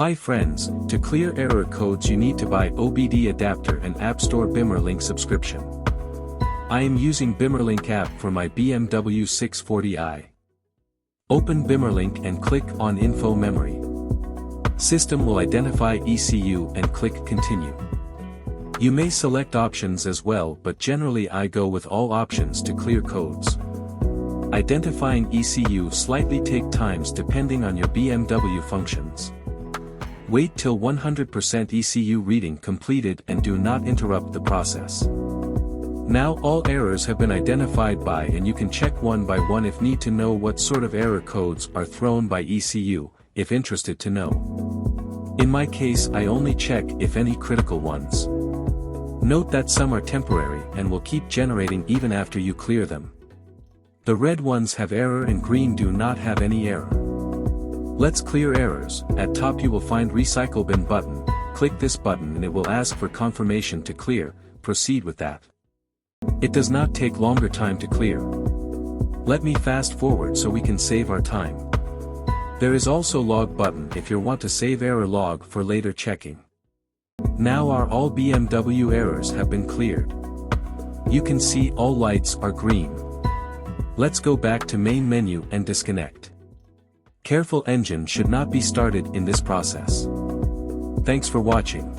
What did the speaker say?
Hi friends, to clear error codes you need to buy OBD adapter and App Store BimmerLink subscription. I am using BimmerLink app for my BMW 640i. Open BimmerLink and click on Info Memory. System will identify ECU and click Continue. You may select options as well, but generally I go with all options to clear codes. Identifying ECU slightly take times depending on your BMW functions. Wait till 100% ECU reading completed and do not interrupt the process. Now all errors have been identified by, and you can check one by one if need to know what sort of error codes are thrown by ECU, if interested to know. In my case I only check if any critical ones. Note that some are temporary and will keep generating even after you clear them. The red ones have error and green do not have any error. Let's clear errors. At top you will find Recycle Bin button. Click this button and it will ask for confirmation to clear. Proceed with that. It does not take longer time to clear. Let me fast forward so we can save our time. There is also Log button if you want to save error log for later checking. Now all BMW errors have been cleared. You can see all lights are green. Let's go back to main menu and disconnect. Careful, engine should not be started in this process. Thanks for watching.